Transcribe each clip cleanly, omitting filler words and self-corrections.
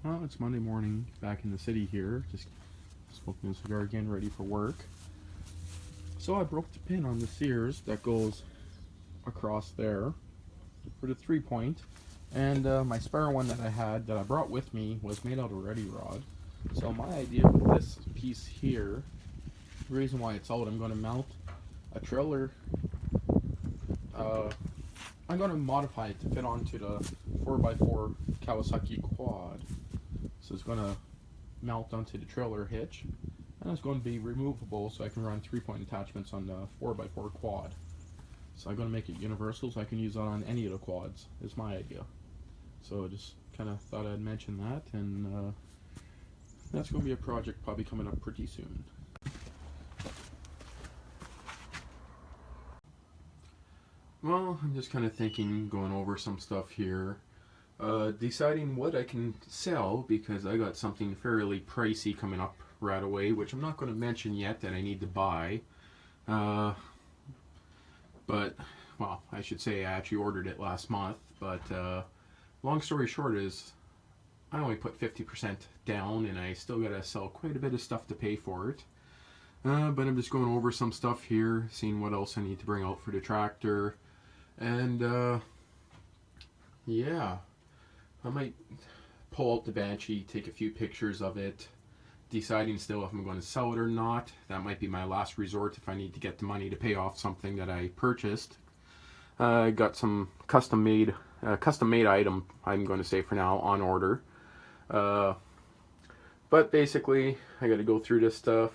Well, it's Monday morning back in the city here, just smoking a cigar again, ready for work. So I broke the pin on the Sears that goes across there for the 3-point, and my spare one that I had that I brought with me was made out of ready rod. So my idea with this piece here, the reason why it's out, I'm going to mount a trailer. I'm going to modify it to fit onto the 4x4 Kawasaki quad. So it's going to mount onto the trailer hitch, and it's going to be removable so I can run 3-point attachments on the 4x4 quad. So I'm going to make it universal so I can use it on any of the quads, is my idea. So just kind of thought I'd mention that, and that's going to be a project probably coming up pretty soon. Well, I'm just kind of thinking, going over some stuff here, deciding what I can sell, because I got something fairly pricey coming up right away, which I'm not going to mention yet that I need to buy. But, well, I should say I actually ordered it last month, but long story short is I only put 50% down, and I still got to sell quite a bit of stuff to pay for it. But I'm just going over some stuff here, seeing what else I need to bring out for the tractor. And yeah, I might pull out the Banshee, take a few pictures of it, deciding still if I'm going to sell it or not. That might be my last resort if I need to get the money to pay off something that I purchased. I got some custom made item, I'm going to say for now, on order. But basically, I got to go through this stuff.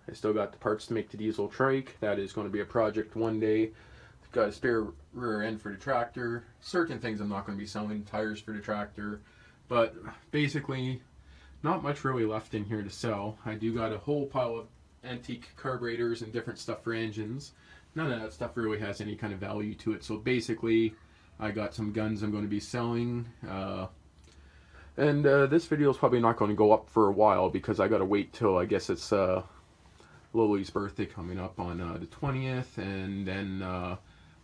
I still got the parts to make the diesel trike. That is going to be a project one day. Got a spare rear end for the tractor. Certain things I'm not going to be selling. Tires for the tractor. But basically, not much really left in here to sell. I do got a whole pile of antique carburetors and different stuff for engines. None of that stuff really has any kind of value to it. So basically, I got some guns I'm going to be selling. And this video is probably not going to go up for a while because I got to wait till, I guess it's Lily's birthday coming up on the 20th. And then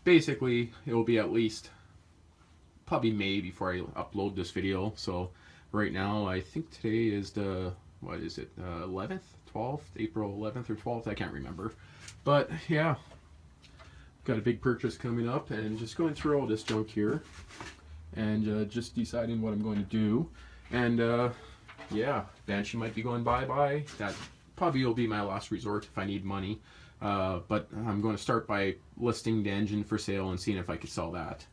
basically, it will be at least probably May before I upload this video. So right now, I think today is the, what is it, 11th, 12th, April 11th or 12th, I can't remember. But yeah, got a big purchase coming up, and just going through all this junk here, and just deciding what I'm going to do. And yeah, Banshee might be going bye-bye. That probably will be my last resort if I need money. But I'm going to start by listing the engine for sale and seeing if I could sell that.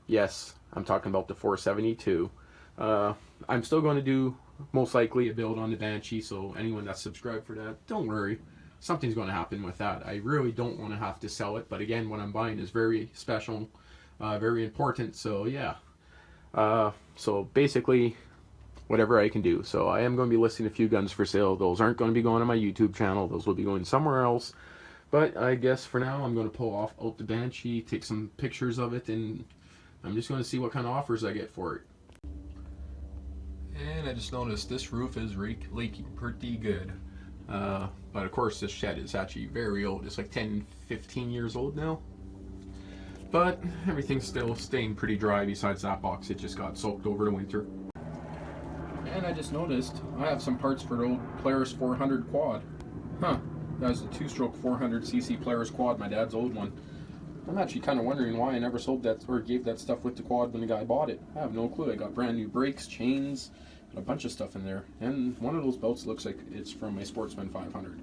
Yes, I'm talking about the 472. I'm still going to do, most likely, a build on the Banshee, so anyone that's subscribed for that, don't worry. Something's going to happen with that. I really don't want to have to sell it, but again, what I'm buying is very special, very important, so yeah. So basically, whatever I can do. So I am going to be listing a few guns for sale. Those aren't going to be going on my YouTube channel. Those will be going somewhere else. But I guess for now, I'm going to pull out the Banshee, take some pictures of it, and I'm just going to see what kind of offers I get for it. And I just noticed this roof is leaking pretty good. But of course, this shed is actually very old. It's like 10, 15 years old now. But everything's still staying pretty dry besides that box. It just got soaked over the winter. And I just noticed I have some parts for the old Polaris 400 quad. Huh. That's the 2-stroke 400cc Polaris quad, my dad's old one. I'm actually kind of wondering why I never sold that or gave that stuff with the quad when the guy bought it. I have no clue. I got brand new brakes, chains, and a bunch of stuff in there. And one of those belts looks like it's from my Sportsman 500.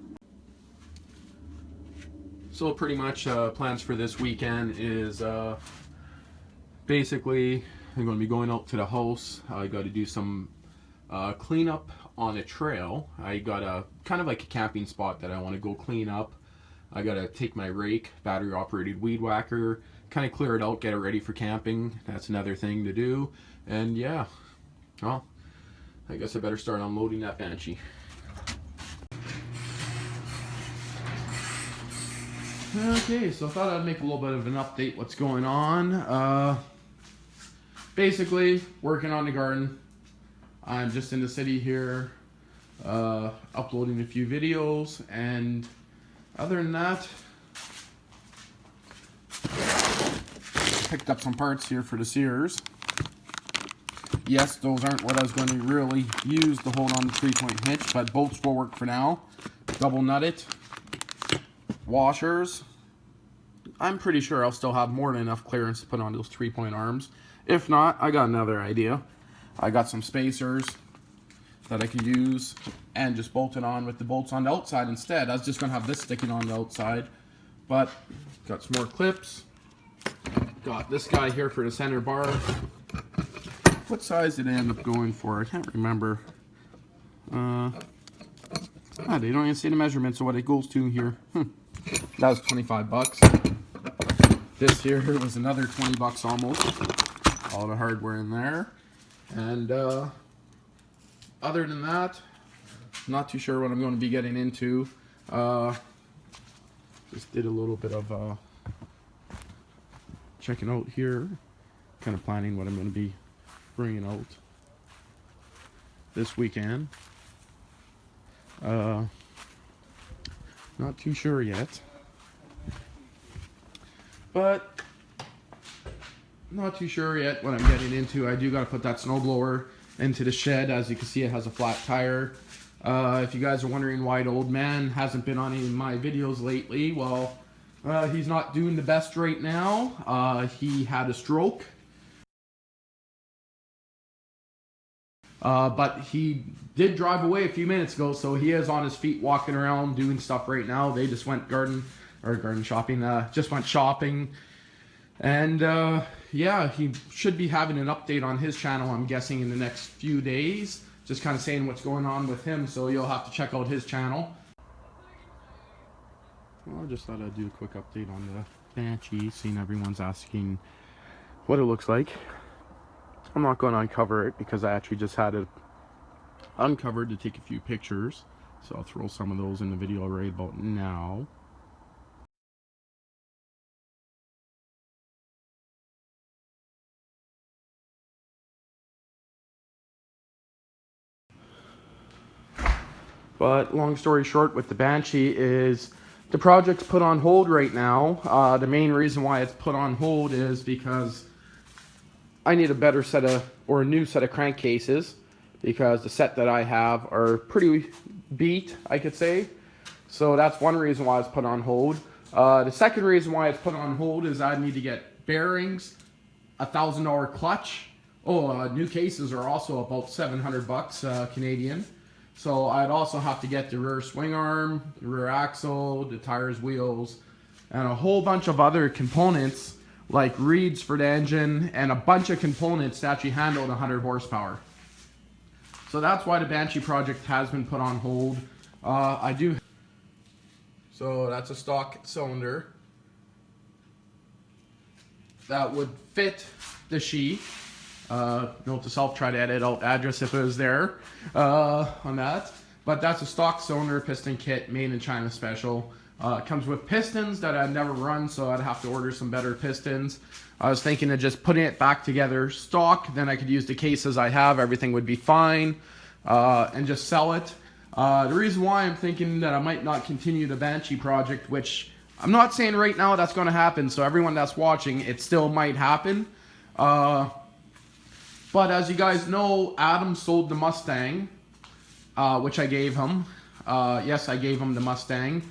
So pretty much plans for this weekend is basically I'm going to be going out to the house. I got to do some cleanup on a trail. I got a kind of like a camping spot that I want to go clean up. I got to take my rake, battery operated weed whacker, kind of clear it out, get it ready for camping. That's another thing to do. And yeah, well, I guess I better start unloading that Banshee. Okay, so I thought I'd make a little bit of an update what's going on. Basically, working on the garden. I'm just in the city here, uploading a few videos, and other than that, picked up some parts here for the Sears. Yes, those aren't what I was going to really use to hold on the 3-point hitch, but bolts will work for now. Double nut it. Washers. I'm pretty sure I'll still have more than enough clearance to put on those 3-point arms. If not, I got another idea. I got some spacers that I could use and just bolt it on with the bolts on the outside instead. I was just going to have this sticking on the outside, but got some more clips. Got this guy here for the center bar. What size did I end up going for? I can't remember. They don't even say the measurements of what it goes to here. That was 25 bucks. This here was another 20 bucks almost. All the hardware in there. And other than that, not too sure what I'm going to be getting into. Just did a little bit of checking out here. Kind of planning what I'm going to be bringing out this weekend. Not too sure yet. But not too sure yet what I'm getting into. I do got to put that snowblower into the shed. As you can see, it has a flat tire. If you guys are wondering why the old man hasn't been on any of my videos lately, well, he's not doing the best right now. He had a stroke. But he did drive away a few minutes ago, so he is on his feet walking around doing stuff right now. They just went garden shopping, just went shopping. And yeah, he should be having an update on his channel, I'm guessing, in the next few days. Just kind of saying what's going on with him, so you'll have to check out his channel. Well, I just thought I'd do a quick update on the Banshee, seeing everyone's asking what it looks like. I'm not going to uncover it because I actually just had it uncovered to take a few pictures. So I'll throw some of those in the video right about now. But long story short with the Banshee is the project's put on hold right now. The main reason why it's put on hold is because I need a better set of, or a new set of crankcases, because the set that I have are pretty beat, I could say. So that's one reason why it's put on hold. The second reason why it's put on hold is I need to get bearings, $1,000 clutch. New cases are also about 700 bucks Canadian. So I'd also have to get the rear swing arm, the rear axle, the tires, wheels, and a whole bunch of other components like reeds for the engine and a bunch of components to actually handle the 100 horsepower. So that's why the Banshee project has been put on hold. So that's a stock cylinder that would fit the sheath. Note to self, try to edit out address if it was there on that. But that's a stock cylinder piston kit made in China special. It comes with pistons that I've never run, so I'd have to order some better pistons. I was thinking of just putting it back together stock, then I could use the cases I have, everything would be fine, and just sell it. The reason why I'm thinking that I might not continue the Banshee project, which I'm not saying right now that's going to happen, so everyone that's watching, it still might happen. But as you guys know, Adam sold the Mustang, which I gave him. Yes, I gave him the Mustang.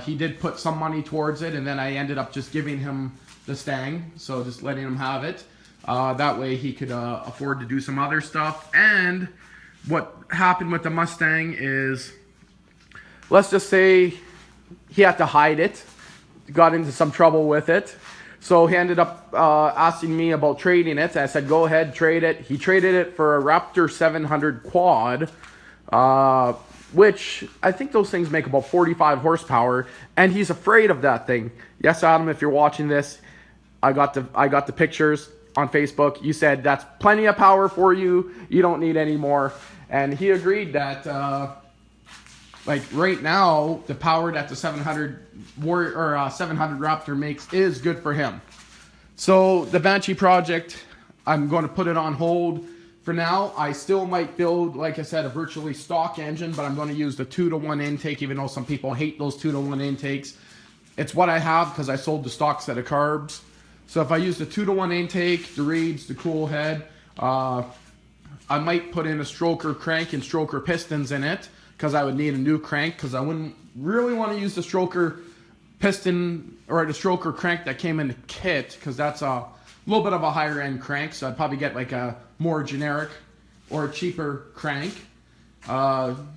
He did put some money towards it, and then I ended up just giving him the Stang, so just letting him have it. That way he could afford to do some other stuff. And what happened with the Mustang is, let's just say he had to hide it, got into some trouble with it. So he ended up asking me about trading it. I said, go ahead, trade it. He traded it for a Raptor 700 quad, which I think those things make about 45 horsepower, and he's afraid of that thing. Yes, Adam, if you're watching this, I got the pictures on Facebook. You said that's plenty of power for you. You don't need any more. And he agreed that like right now, the power that the 700 Raptor makes is good for him. So the Banshee project, I'm going to put it on hold for now. I still might build, like I said, a virtually stock engine, but I'm going to use the 2-to-1 intake, even though some people hate those 2-to-1 intakes. It's what I have because I sold the stock set of carbs. So if I use the 2-to-1 intake, the reeds, the cool head, I might put in a stroker crank and stroker pistons in it, because I would need a new crank, because I wouldn't really want to use the stroker piston or the stroker crank that came in the kit, because that's a little bit of a higher end crank. So I'd probably get like a more generic or a cheaper crank.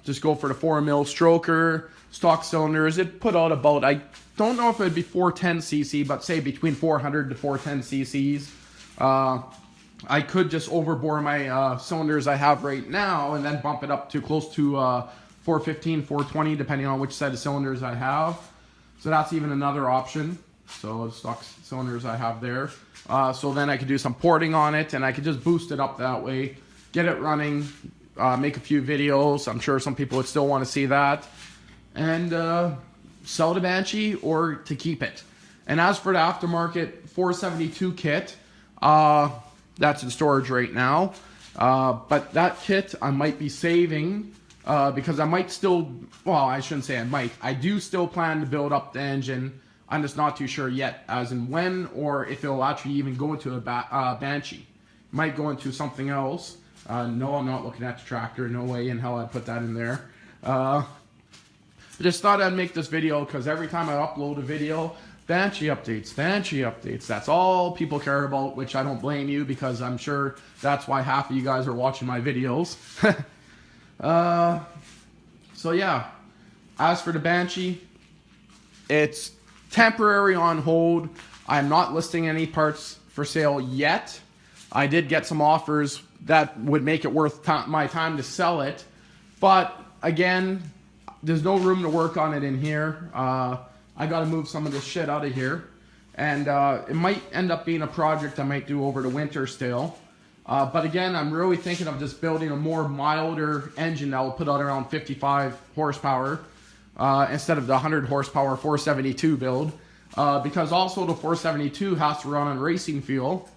Just go for the 4mm stroker, stock cylinders. It put out about, I don't know if it'd be 410cc, but say between 400 to 410cc's. I could just overbore my cylinders I have right now and then bump it up to close to 415, 420, depending on which set of cylinders I have. So that's even another option. So the stock cylinders I have there. So then I could do some porting on it, and I could just boost it up that way, get it running, make a few videos. I'm sure some people would still want to see that. And sell the Banshee or to keep it. And as for the aftermarket 472 kit, that's in storage right now. But that kit I might be saving because I might still, well, I shouldn't say I might. I do still plan to build up the engine. I'm just not too sure yet as in when or if it'll actually even go into a Banshee. It might go into something else. No, I'm not looking at the tractor. No way in hell I'd put that in there. I just thought I'd make this video because every time I upload a video, Banshee updates, Banshee updates. That's all people care about, which I don't blame you because I'm sure that's why half of you guys are watching my videos. So yeah, as for the Banshee, it's temporary on hold. I'm not listing any parts for sale yet. I did get some offers that would make it worth my time to sell it. But again, there's no room to work on it in here. I got to move some of this shit out of here. And it might end up being a project I might do over the winter still. But again, I'm really thinking of just building a more milder engine that will put out around 55 horsepower instead of the 100 horsepower 472 build. Because also the 472 has to run on race fuel.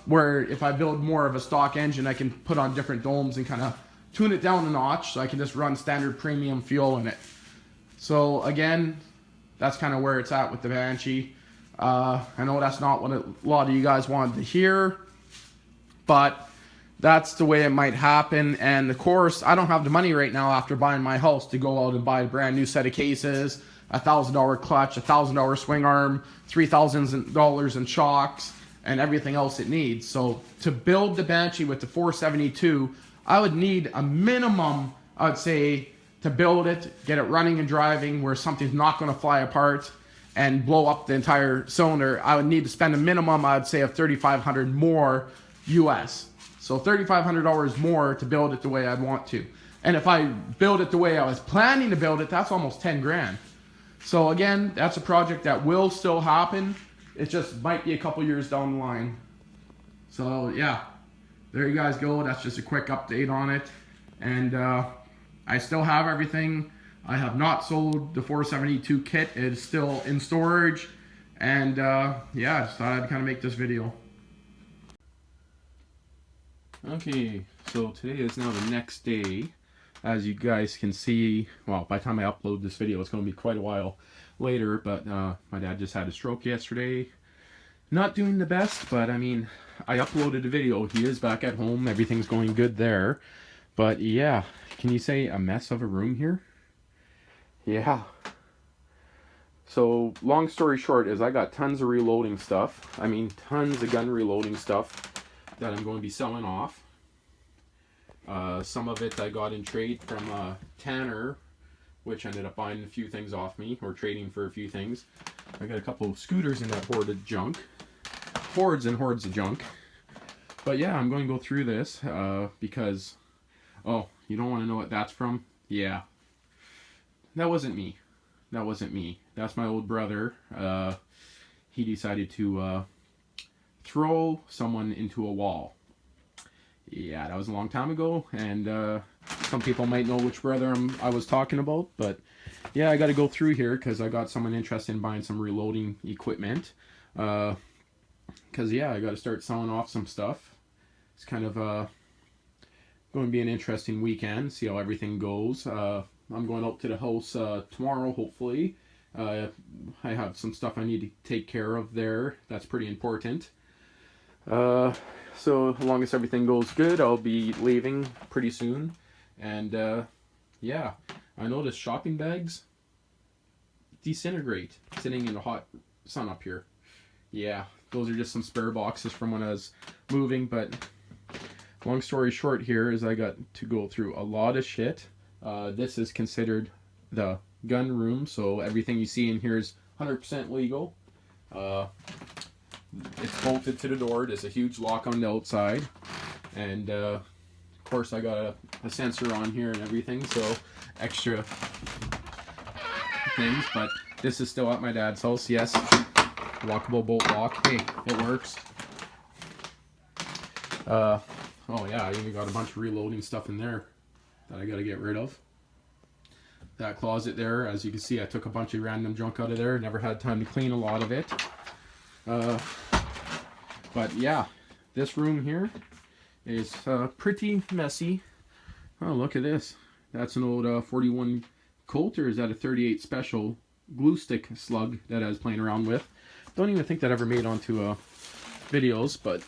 Where if I build more of a stock engine, I can put on different domes and kind of tune it down a notch so I can just run standard premium fuel in it. So again, that's kind of where it's at with the Banshee. I know that's not what a lot of you guys wanted to hear, but that's the way it might happen. And of course, I don't have the money right now after buying my house to go out and buy a brand new set of cases, $1,000 clutch, $1,000 swing arm, $3,000 in shocks, and everything else it needs. So to build the Banshee with the 472, I would need a minimum, I'd say, to build it, get it running and driving where something's not going to fly apart and blow up the entire cylinder. I would need to spend a minimum, I'd say, of $3,500 more US. So $3,500 more to build it the way I'd want to. And if I build it the way I was planning to build it, that's almost 10 grand. So again, that's a project that will still happen. It just might be a couple years down the line. So yeah, there you guys go. That's just a quick update on it. And I still have everything. I have not sold the 472 kit. It is still in storage. And yeah, I just thought I'd kind of make this video. Okay, so today is now the next day. As you guys can see, well, by the time I upload this video, it's going to be quite a while later, but my dad just had a stroke yesterday. Not doing the best, but I mean, I uploaded a video. He is back at home. Everything's going good there. But yeah, can you say a mess of a room here? Yeah. So, long story short is I got tons of reloading stuff. I mean, tons of gun reloading stuff that I'm going to be selling off. Some of it I got in trade from Tanner, which ended up buying a few things off me, or trading for a few things. I got a couple of scooters in that hoard of junk. Hordes and hordes of junk. But yeah, I'm going to go through this because, oh, you don't want to know what that's from? Yeah. That wasn't me. That wasn't me. That's my old brother. He decided to throw someone into a wall. Yeah, that was a long time ago, and some people might know which brother I was talking about, but yeah, I got to go through here because I got someone interested in buying some reloading equipment. Because yeah, I got to start selling off some stuff. It's kind of going to be an interesting weekend, see how everything goes. I'm going out to the house tomorrow, hopefully. I have some stuff I need to take care of there. That's pretty important. so as long as everything goes good, I'll be leaving pretty soon. And yeah, I noticed shopping bags disintegrate sitting in the hot sun up here. Yeah, those are just some spare boxes from when I was moving, but long story short here is I got to go through a lot of shit. This is considered the gun room, so everything you see in here is 100% legal. It's bolted to the door. There's a huge lock on the outside, and of course I got a sensor on here and everything, so extra things. But this is still at my dad's house. Yes, lockable bolt lock. Hey, it works. Oh yeah, I even got a bunch of reloading stuff in there that I got to get rid of. That closet there, as you can see, I took a bunch of random junk out of there. Never had time to clean a lot of it. But yeah, this room here is pretty messy. Oh, look at this. That's an old 41 Colt, or is that a 38 Special glue stick slug that I was playing around with? Don't even think that ever made onto videos, but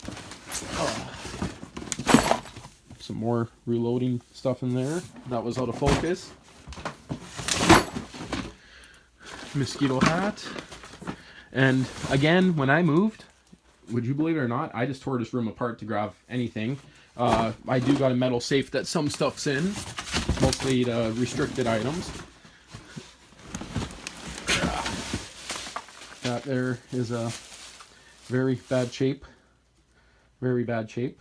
some more reloading stuff in there. That was out of focus. Mosquito hat. And again, when I moved, would you believe it or not, I just tore this room apart to grab anything. I do got a metal safe that some stuff's in, mostly the restricted items. That there is a very bad shape. Very bad shape.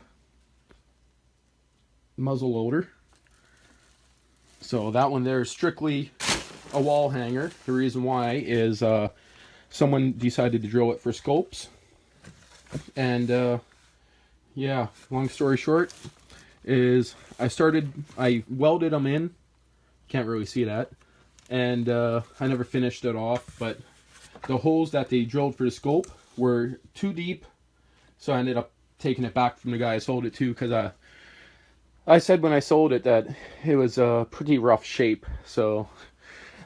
Muzzle loader. So that one there is strictly a wall hanger. The reason why is someone decided to drill it for scopes. And yeah, long story short is I welded them in. Can't really see that. And I never finished it off, but the holes that they drilled for the scope were too deep. So I ended up taking it back from the guy I sold it to, because I said when I sold it that it was a pretty rough shape. So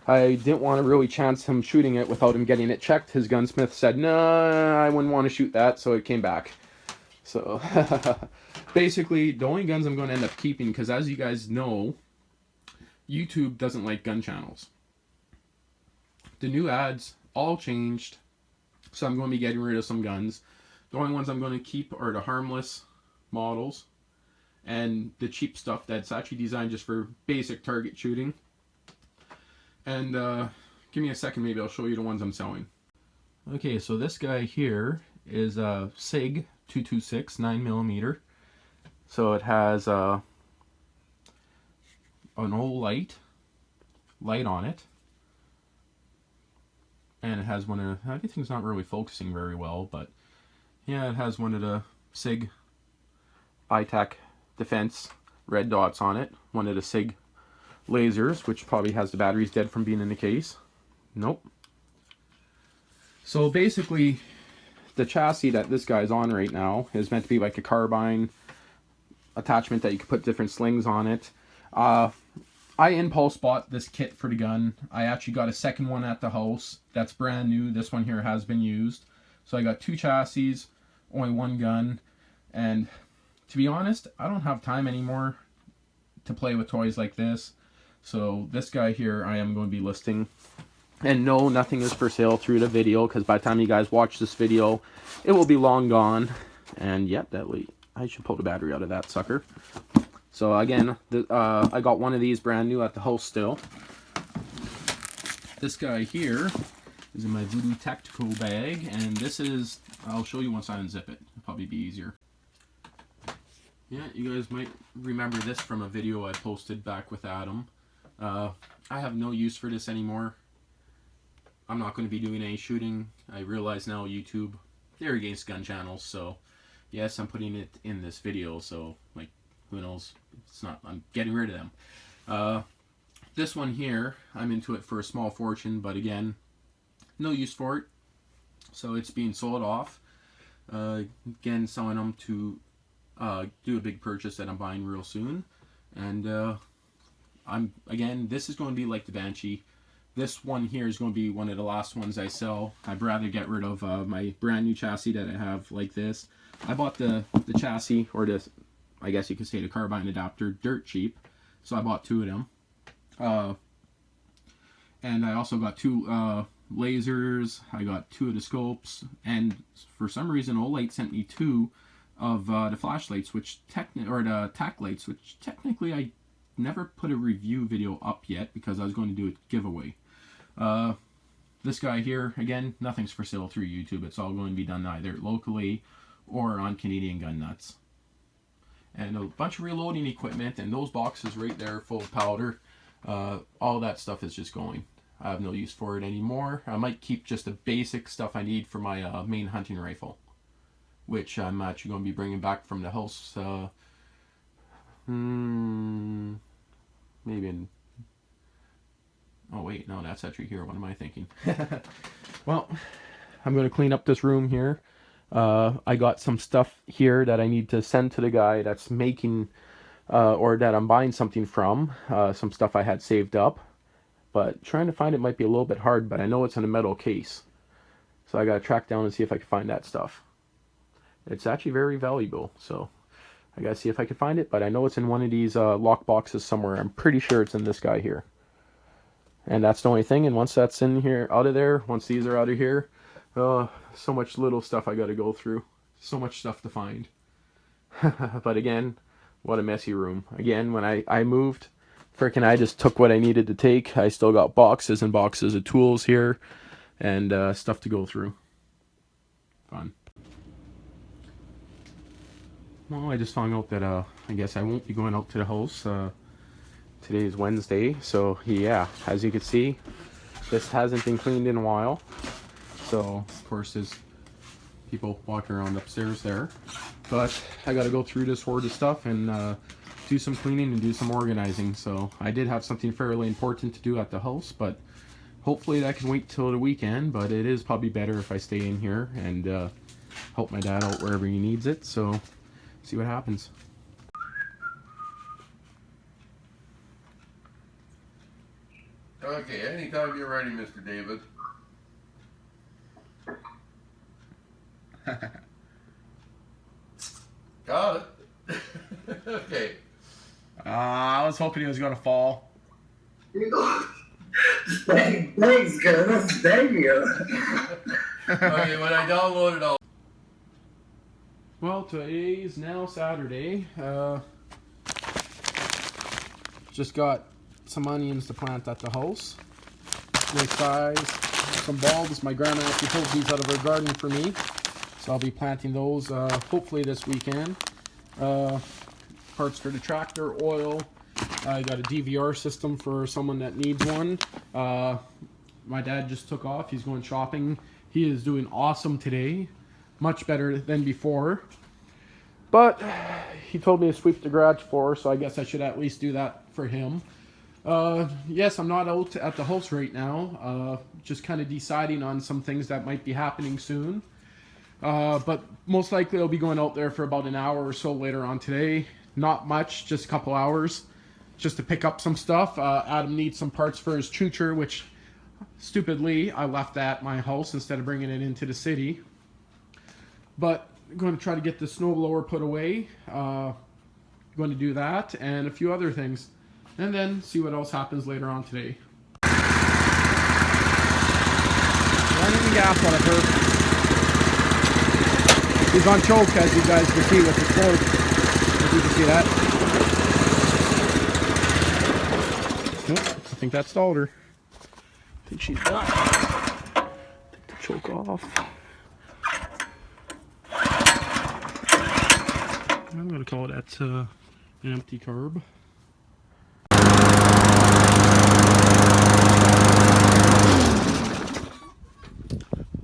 I didn't want to really chance him shooting it without him getting it checked. His gunsmith said, no, I wouldn't want to shoot that, so it came back. So basically, the only guns I'm going to end up keeping, because as you guys know, YouTube doesn't like gun channels. The new ads all changed, so I'm going to be getting rid of some guns. The only ones I'm going to keep are the harmless models and the cheap stuff that's actually designed just for basic target shooting. And give me a second, maybe I'll show you the ones I'm selling. Okay, so this guy here is a SIG 226 9mm. So it has an old light on it, and it has one of, everything's not really focusing very well, but yeah, it has one of the SIG ITAC Defense red dots on it, one of the SIG lasers, which probably has the batteries dead from being in the case. Nope. So basically, the chassis that this guy's on right now is meant to be like a carbine attachment that you could put different slings on it. I impulse bought this kit for the gun. I actually got a second one at the house that's brand new. This one here has been used. So I got two chassis, only one gun, and to be honest, I don't have time anymore to play with toys like this. So this guy here I am going to be listing. And no, nothing is for sale through the video, because by the time you guys watch this video, it will be long gone. And yep, I should pull the battery out of that sucker. So again, I got one of these brand new at the house still. This guy here is in my Voodoo Tactical bag, and this is, I'll show you once I unzip it. It'll probably be easier. Yeah, you guys might remember this from a video I posted back with Adam. I have no use for this anymore. I'm not going to be doing any shooting. I realize now YouTube, they're against gun channels, so yes, I'm putting it in this video, so like, who knows, it's not, I'm getting rid of them. This one here, I'm into it for a small fortune, but again, no use for it, so it's being sold off. Again, selling them to do a big purchase that I'm buying real soon. And again, this is going to be like the Banshee. This one here is going to be one of the last ones I sell. I'd rather get rid of my brand new chassis that I have like this. I bought the chassis, or this, I guess you could say the carbine adapter, dirt cheap. So I bought 2 of them. And I also got 2 lasers. I got 2 of the scopes. And for some reason, Olight sent me 2 of the flashlights, or the tack lights, which technically I never put a review video up yet because I was going to do a giveaway. This guy here, again, nothing's for sale through YouTube. It's all going to be done either locally or on Canadian Gun Nuts. And a bunch of reloading equipment, and those boxes right there full of powder. All that stuff is just going. I have no use for it anymore. I might keep just the basic stuff I need for my main hunting rifle, which I'm actually going to be bringing back from the house. Maybe in... Oh wait, no, that's actually here. What am I thinking? Well, I'm going to clean up this room here. I got some stuff here that I need to send to the guy that's making, or that I'm buying something from. Some stuff I had saved up. But trying to find it might be a little bit hard, but I know it's in a metal case. So I got to track down and see if I can find that stuff. It's actually very valuable, so I got to see if I can find it. But I know it's in one of these lock boxes somewhere. I'm pretty sure it's in this guy here. And that's the only thing. And once that's in here, out of there, once these are out of here, so much little stuff I got to go through. So much stuff to find. But again, what a messy room. Again, when I moved, frickin' I just took what I needed to take. I still got boxes and boxes of tools here and stuff to go through. Fun. Well, I just found out that I guess I won't be going out to the house. Today is Wednesday, so yeah, as you can see, this hasn't been cleaned in a while. So, of course, there's people walking around upstairs there. But I got to go through this horde of stuff and do some cleaning and do some organizing. So I did have something fairly important to do at the house, but hopefully that can wait till the weekend. But it is probably better if I stay in here and help my dad out wherever he needs it. So see what happens. Okay, anytime you're ready, Mr. David. Got it. Okay. I was hoping he was going to fall. Thanks, goodness. Thank you. Okay, when I download it, I'll... Well, today's now Saturday. Just got some onions to plant at the house. Nice size. Some bulbs. My grandma actually pulled these out of her garden for me. So I'll be planting those hopefully this weekend. Parts for the tractor, oil. I got a DVR system for someone that needs one. My dad just took off. He's going shopping. He is doing awesome today. Much better than before. But he told me to sweep the garage floor, so I guess I should at least do that for him. Yes, I'm not out at the house right now. Just kind of deciding on some things that might be happening soon. But most likely I'll be going out there for about an hour or so later on today. Not much, just a couple hours. Just to pick up some stuff. Adam needs some parts for his choocher, which stupidly I left at my house instead of bringing it into the city. But I'm going to try to get the snowblower put away. Going to do that and a few other things. And then see what else happens later on today. Running the gas on it first. He's on choke, as you guys can see with the torque. If you can see that. Nope, I think that stalled her. I think she's done. Take the choke off. I'm going to call that an empty carb.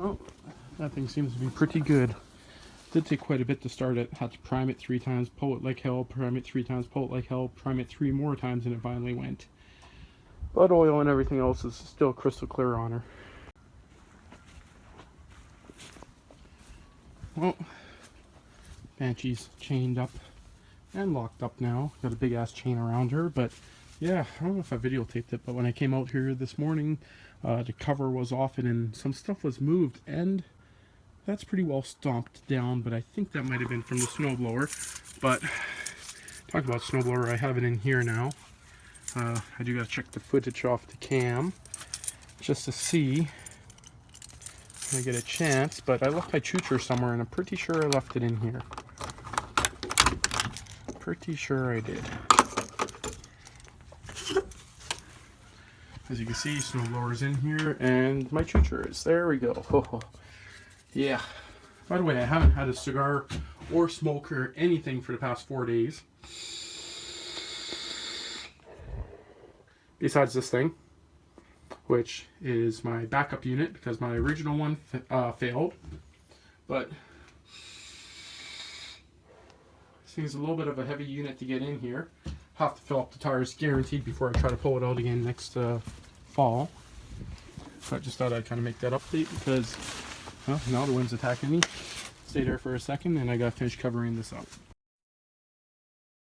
Oh, that thing seems to be pretty good. Did take quite a bit to start it. Had to prime it 3 times, pull it like hell, prime it 3 times, pull it like hell, prime it 3 more times, and it finally went. But oil and everything else is still crystal clear on her. Well, Banshee's chained up and locked up now. Got a big ass chain around her, but yeah, I don't know if I videotaped it, but when I came out here this morning, the cover was off and some stuff was moved, and that's pretty well stomped down, but I think that might have been from the snowblower. But talk about snowblower, I have it in here now. I do gotta check the footage off the cam just to see if I get a chance, but I left my choocher somewhere and I'm pretty sure I left it in here. Pretty sure I did. As you can see, snowblower's in here and my choocher is. There we go. Oh, yeah. By the way, I haven't had a cigar or smoke or anything for the past 4 days. Besides this thing, which is my backup unit because my original one failed. But this thing's a little bit of a heavy unit to get in here. Have to fill up the tires guaranteed before I try to pull it out again next fall. So I just thought I'd kind of make that update because, well, now the wind's attacking me. Stay there for a second and I gotta finish covering this up.